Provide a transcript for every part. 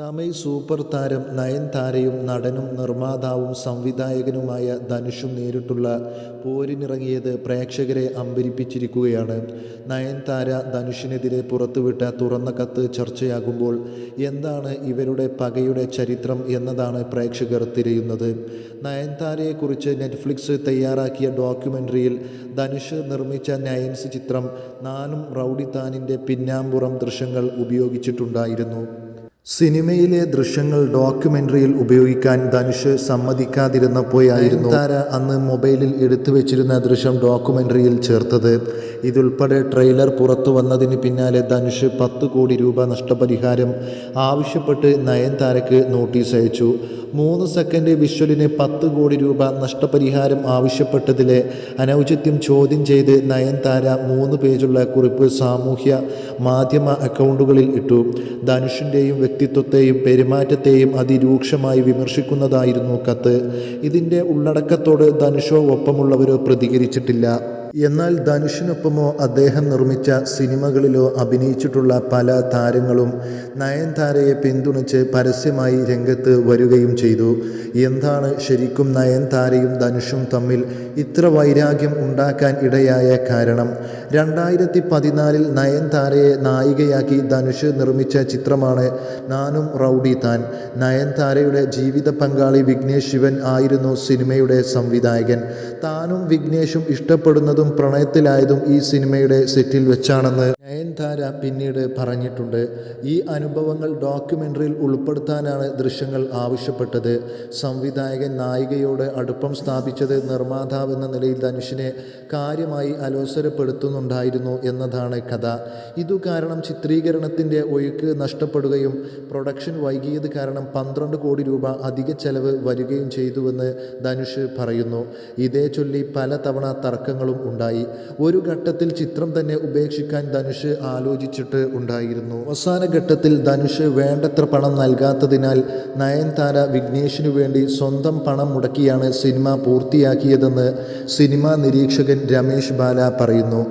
Tamil super താരം നയൻതാരയും നടനും നിർമ്മാതാവും സംവിധായകനുമായ ധനുഷും നേരിട്ടുള്ള പോരിനിറങ്ങിയത് പ്രേക്ഷകരെ അമ്പരിപ്പിച്ചിരിക്കുകയാണ്. നയൻതാര ധനുഷിനെതിരെ പുറത്തുവിട്ട തുറന്ന കത്ത് ചർച്ചയാകുമ്പോൾ എന്താണ് ഇവരുടെ പകയുടെ ചരിത്രം എന്നതാണ് പ്രേക്ഷകർ തിരയുന്നത്. നയൻതാരയെക്കുറിച്ച് നെറ്റ്ഫ്ലിക്സ് തയ്യാറാക്കിയ ഡോക്യുമെൻ്ററിയിൽ ധനുഷ് നിർമ്മിച്ച നയൻസ് ചിത്രം നാനും റൗഡി താനിൻ്റെ പിന്നാമ്പുറം ദൃശ്യങ്ങൾ ഉപയോഗിച്ചിട്ടുണ്ടായിരുന്നു. സിനിമയിലെ ദൃശ്യങ്ങൾ ഡോക്യുമെൻ്ററിയിൽ ഉപയോഗിക്കാൻ ധനുഷ് സമ്മതിക്കാതിരുന്നപ്പോഴായിരുന്നു താര അന്ന് മൊബൈലിൽ എടുത്തു വെച്ചിരുന്ന ദൃശ്യം ഡോക്യുമെൻ്ററിയിൽ ചേർത്തത്. ഇതുൾപ്പെടെ ട്രെയിലർ പുറത്തു വന്നതിന് പിന്നാലെ ധനുഷ് 10 കോടി രൂപ നഷ്ടപരിഹാരം ആവശ്യപ്പെട്ട് നയൻതാരയ്ക്ക് നോട്ടീസ് അയച്ചു. 3 സെക്കൻഡ് വിഷ്വലിന് 10 കോടി രൂപ നഷ്ടപരിഹാരം ആവശ്യപ്പെട്ടതിലെ അനൗചിത്യം ചോദ്യം ചെയ്ത് നയൻതാര 3 പേജുള്ള കുറിപ്പ് സാമൂഹ്യ മാധ്യമ അക്കൗണ്ടുകളിൽ ഇട്ടു. ധനുഷിൻ്റെയും വ്യക്തിത്വത്തെയും പെരുമാറ്റത്തെയും അതിരൂക്ഷമായി വിമർശിക്കുന്നതായിരുന്നു കത്ത്. ഇതിൻ്റെ ഉള്ളടക്കത്തോട് ധനുഷോ ഒപ്പമുള്ളവരോ പ്രതികരിച്ചിട്ടില്ല. എന്നാൽ ധനുഷിനൊപ്പമോ അദ്ദേഹം നിർമ്മിച്ച സിനിമകളിലോ അഭിനയിച്ചിട്ടുള്ള പല താരങ്ങളും നയൻതാരയെ പിന്തുണച്ച് പരസ്യമായി രംഗത്ത് വരികയും ചെയ്തു. എന്താണ് ശരിക്കും നയൻതാരയും ധനുഷും തമ്മിൽ ഇത്ര വൈരാഗ്യം ഉണ്ടാക്കാൻ ഇടയായ കാരണം? 2014 നയൻതാരയെ നായികയാക്കി ധനുഷ് നിർമ്മിച്ച ചിത്രമാണ് നാനും റൗഡി താൻ. നയൻതാരയുടെ ജീവിത പങ്കാളി വിഘ്നേഷ് ശിവൻ ആയിരുന്നു സിനിമയുടെ സംവിധായകൻ. താനും വിഘ്നേഷും ഇഷ്ടപ്പെടുന്നതും പ്രണയത്തിലായതും ഈ സിനിമയുടെ സെറ്റിൽ വെച്ചാണെന്ന് നയൻതാര പിന്നീട് പറഞ്ഞിട്ടുണ്ട്. ഈ അനുഭവങ്ങൾ ഡോക്യുമെൻ്ററിയിൽ ഉൾപ്പെടുത്താനാണ് ദൃശ്യങ്ങൾ ആവശ്യപ്പെട്ടത്. സംവിധായകൻ നായികയോട് അടുപ്പം സ്ഥാപിച്ചത് നിർമ്മാതാവെന്ന നിലയിൽ ധനുഷിനെ കാര്യമായി അലോസരപ്പെടുത്തുന്നുണ്ടായിരുന്നു എന്നതാണ് കഥ. ഇതു കാരണം ചിത്രീകരണത്തിൻ്റെ ഒഴുക്ക് നഷ്ടപ്പെടുകയും പ്രൊഡക്ഷൻ വൈകിയത് കാരണം 12 കോടി രൂപ അധിക ചെലവ് വരികയും ചെയ്തുവെന്ന് ധനുഷ് പറയുന്നു. ഇതേ ചൊല്ലി പലതവണ തർക്കങ്ങളും ഉണ്ടായി. ഒരു ഘട്ടത്തിൽ ചിത്രം തന്നെ ഉപേക്ഷിക്കാൻ ധനുഷ് ആലോചിച്ചിട്ട് ഉണ്ടായിരുന്നു. അവസാന ഘട്ടത്തിൽ ധനുഷ് വേണ്ടത്ര പണം നൽകാത്തതിനാൽ നയൻതാര വിഘ്നേഷിനു വേണ്ടി സ്വന്തം പണം മുടക്കിയാണ് സിനിമ പൂർത്തിയാക്കിയതെന്ന് സിനിമാ നിരീക്ഷകൻ രമേശ് ബാല പറയുന്നു.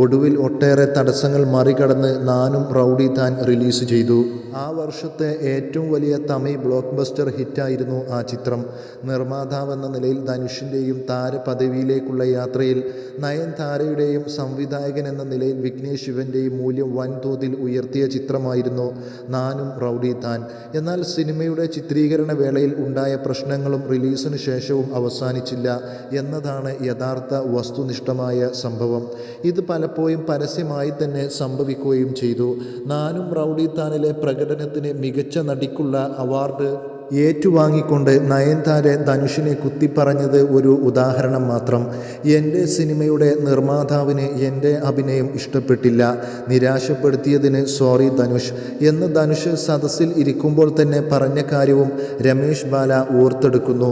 ഒടുവിൽ ഒട്ടേറെ തടസ്സങ്ങൾ മറികടന്ന് നാനും റൗഡി താൻ റിലീസ് ചെയ്തു. ആ വർഷത്തെ ഏറ്റവും വലിയ തമിഴ് ബ്ലോക്ക് ബസ്റ്റർ ഹിറ്റായിരുന്നു ആ ചിത്രം. നിർമ്മാതാവെന്ന നിലയിൽ ധനുഷിൻ്റെയും താരപദവിയിലേക്കുള്ള യാത്രയിൽ നയൻതാരയുടെയും സംവിധായകൻ എന്ന നിലയിൽ വിഘ്നേഷ് ശിവൻ്റെയും മൂല്യം വൻതോതിൽ ഉയർത്തിയ ചിത്രമായിരുന്നു നാനും റൗഡി താൻ. എന്നാൽ സിനിമയുടെ ചിത്രീകരണ വേളയിൽ ഉണ്ടായ പ്രശ്നങ്ങളും റിലീസിന് ശേഷവും അവസാനിച്ചില്ല എന്നതാണ് യഥാർത്ഥ വസ്തുനിഷ്ഠമായ സംഭവം. ഇത് പലപ്പോഴും പരസ്യമായി തന്നെ സംഭവിക്കുകയും ചെയ്തു. നാനും റൗഡി താനിലെ പ്രകടനത്തിന് മികച്ച നടിക്കുള്ള അവാർഡ് ഏറ്റുവാങ്ങിക്കൊണ്ട് നയൻതാര ധനുഷിനെ കുത്തിപ്പറഞ്ഞത് ഒരു ഉദാഹരണം മാത്രം. എൻ്റെ സിനിമയുടെ നിർമ്മാതാവിന് എൻ്റെ അഭിനയം ഇഷ്ടപ്പെട്ടില്ല, നിരാശപ്പെടുത്തിയതിന് സോറി ധനുഷ് എന്ന് ധനുഷ് സദസ്സിൽ ഇരിക്കുമ്പോൾ തന്നെ പറഞ്ഞ കാര്യവും രമേശ് ബാല ഓർത്തെടുക്കുന്നു.